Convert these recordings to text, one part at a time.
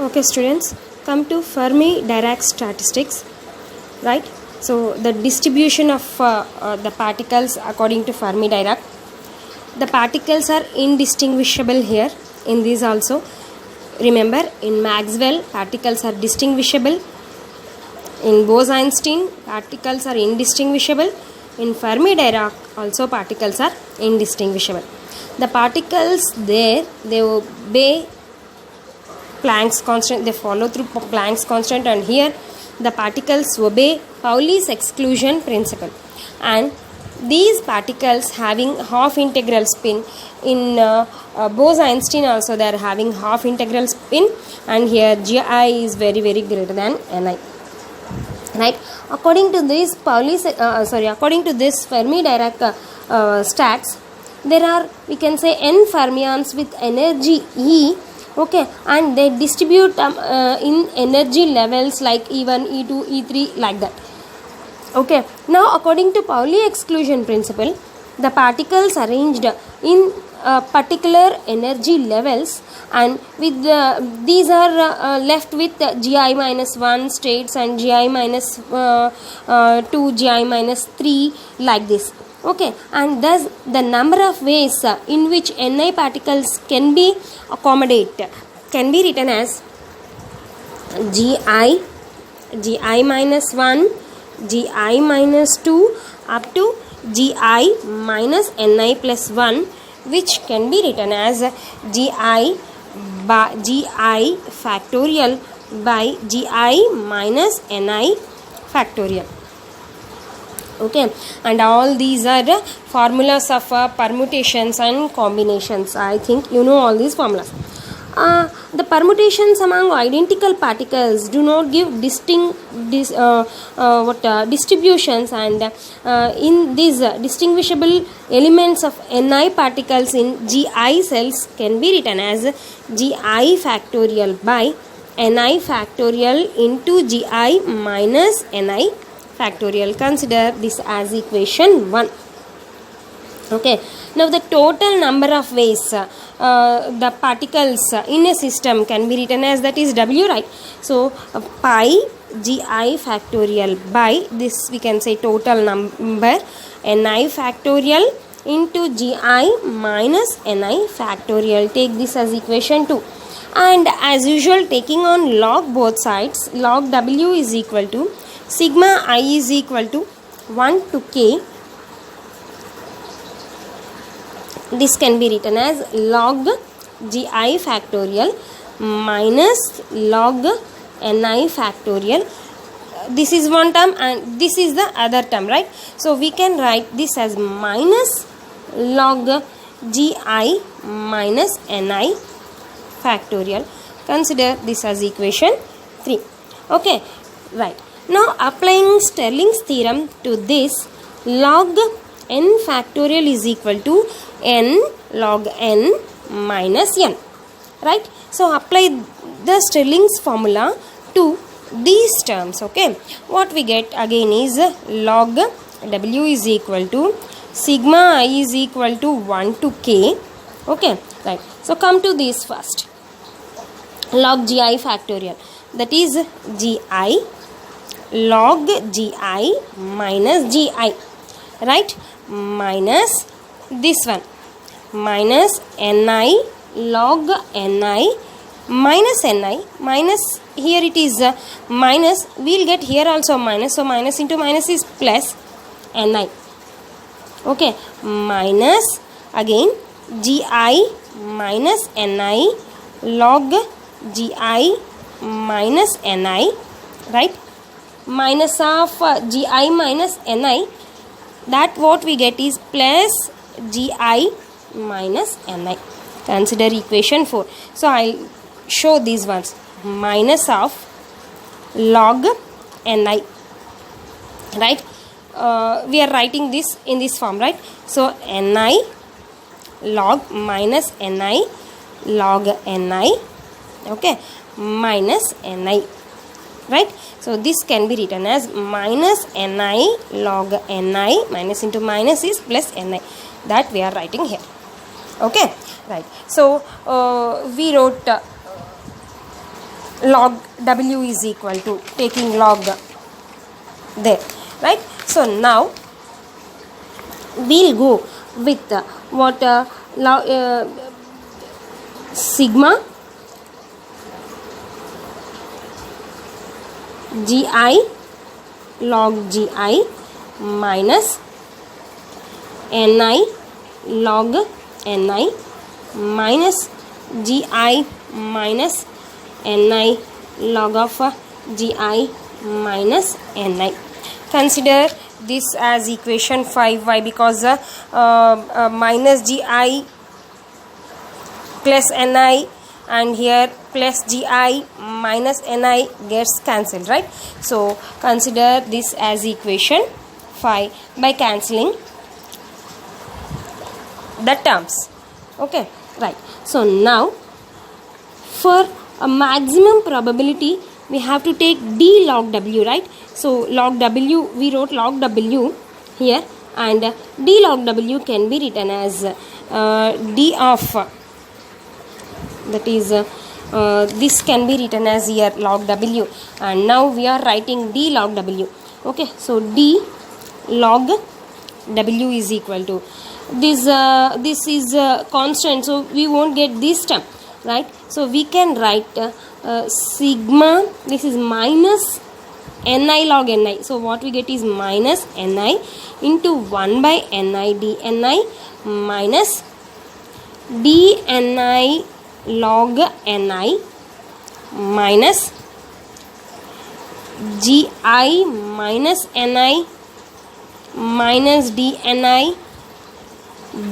Okay, students, come to Fermi-Dirac statistics, right? So, the distribution of the particles according to Fermi-Dirac. The particles are indistinguishable here in these also. Remember, in Maxwell, particles are distinguishable. In Bose-Einstein, particles are indistinguishable. In Fermi-Dirac, also particles are indistinguishable. The particles there, they obey Planck's constant, they follow through Planck's constant, and here the particles obey Pauli's exclusion principle. And these particles having half integral spin, in Bose-Einstein also they are having half integral spin, and here Gi is very greater than Ni. Right? According to this according to this Fermi-Dirac stats, there are, we can say, n fermions with energy E. Okay, and they distribute in energy levels like E1, E2, E3, like that. Okay, now according to Pauli exclusion principle, the particles arranged in particular energy levels, and with these are left with Gi minus 1 states and Gi minus 2, Gi minus 3, like this. Okay, and thus the number of ways in which Ni particles can be accommodated can be written as Gi minus 1, Gi minus 2 up to Gi minus Ni plus 1, which can be written as Gi factorial by Gi minus Ni factorial. Okay, and all these are the formulas of permutations and combinations. I think you know all these formulas. The permutations among identical particles do not give distributions, and in these distinguishable elements of Ni particles in Gi cells can be written as Gi factorial by Ni factorial into Gi minus Ni factorial. Consider this as equation 1. Okay, now the total number of ways the particles in a system can be written as, that is W, right? So pi Gi factorial by this, we can say, total number Ni factorial into Gi minus Ni factorial. Take this as equation 2. And as usual, taking on log both sides, log W is equal to sigma I is equal to 1 to k. This can be written as log Gi factorial minus log Ni factorial. This is one term and this is the other term, right? So we can write this as minus log Gi minus Ni factorial. Consider this as equation 3. Okay, right. Now applying Stirling's theorem to this, log n factorial is equal to n log n minus n, right? So apply the Stirling's formula to these terms. Okay, what we get again is log W is equal to sigma I is equal to 1 to k. Okay, right. So come to this first, log Gi factorial, that is Gi log Gi minus Gi, right, minus this one minus Ni log Ni minus Ni, minus here it is minus, we will get here also minus, so minus into minus is plus Ni. Okay, minus again Gi minus Ni log Gi minus Ni, right, minus of Gi minus Ni, that what we get is plus Gi minus Ni. Consider equation 4. So I'll show these ones, minus of log Ni, right? We are writing this in this form, right? So Ni log minus Ni log Ni, okay, minus Ni, right? So this can be written as minus Ni log Ni, minus into minus is plus Ni, that we are writing here. Okay, right. So we wrote log W is equal to taking log there, right? So now we'll go with what sigma gi log gi minus ni log ni minus gi minus ni log of gi minus ni. Consider this as equation 5. Why? Because minus gi plus ni and here plus gi minus ni gets cancelled, right? So consider this as equation 5 by cancelling the terms. Okay, right. So now for a maximum probability we have to take d log w, right? So log w, we wrote log w here, and d log w can be written as d of, that is this can be written as here log w, and now we are writing d log w. Okay, so d log w is equal to this is constant, so we won't get this term, right? So we can write sigma, this is minus ni log ni, so what we get is minus ni into 1 by ni dni minus dni log ni minus gi minus ni minus dni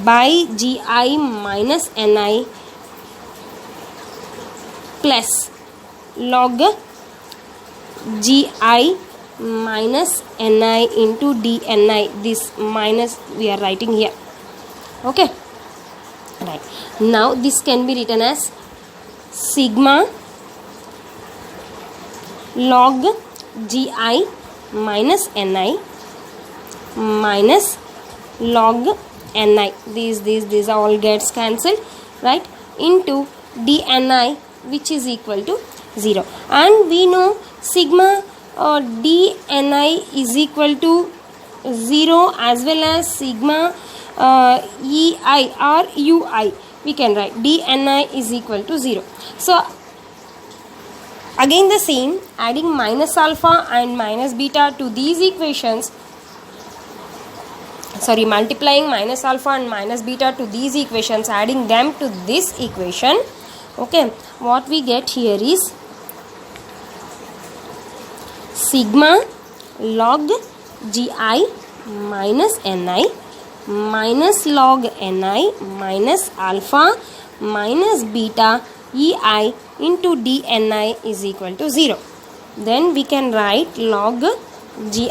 by gi minus ni plus log gi minus ni into dni, this minus we are writing here. Okay, right. Now this can be written as sigma log gi minus ni minus log ni, these all gets cancelled, right, into dni, which is equal to 0, and we know sigma dni is equal to 0 as well as sigma ei or ui, we can write dni is equal to 0. So again the same, adding minus alpha and minus beta to these equations, sorry, multiplying minus alpha and minus beta to these equations, adding them to this equation. Okay, what we get here is sigma log gi minus ni minus log ni minus alpha minus beta ei into dni is equal to 0. Then we can write log gi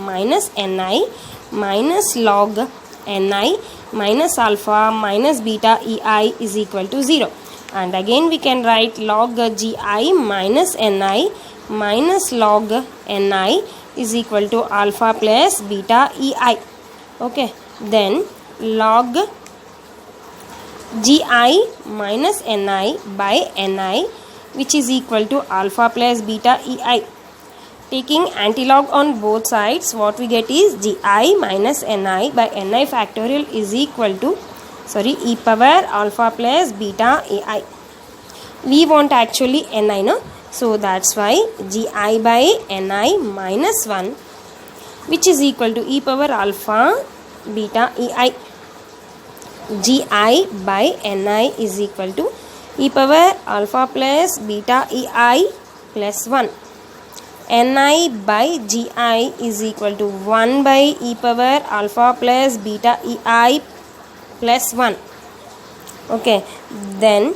minus ni minus log ni minus alpha minus beta ei is equal to 0, and again we can write log gi minus ni minus log ni is equal to alpha plus beta ei. Okay, then log gi minus ni by ni, which is equal to alpha plus beta ei. Taking antilog on both sides, what we get is gi minus ni by ni factorial is equal to, sorry, e power alpha plus beta ai. We want actually ni, no? So that's why gi by ni minus 1, which is equal to e power alpha beta ei. gi by ni is equal to e power alpha plus beta ei plus 1. ni by gi is equal to 1 by e power alpha plus beta ei plus 1. Okay, then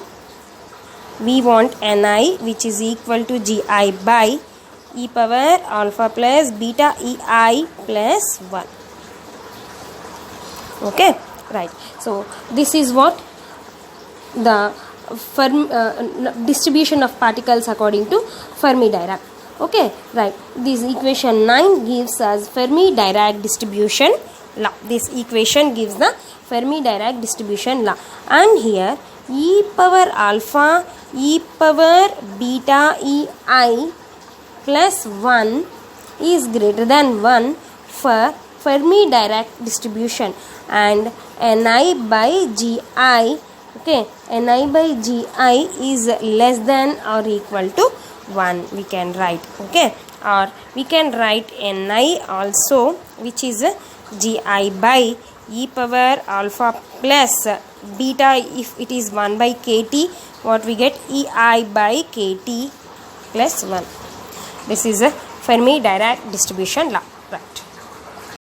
we want ni, which is equal to gi by e power alpha plus beta ei plus 1. Okay, right. So this is what the distribution of particles according to Fermi-Dirac. Okay, right. This equation 9 gives us Fermi-Dirac distribution law. This equation gives the Fermi-Dirac distribution law, and here e power alpha e power beta ei plus 1 is greater than 1 for Fermi-Dirac distribution, and Ni by Gi, okay, Ni by Gi is less than or equal to 1, we can write, okay, or we can write Ni also, which is Gi by e power alpha plus beta. If it is 1 by kt, what we get? Ei by kt plus 1. This is a Fermi-Dirac distribution law.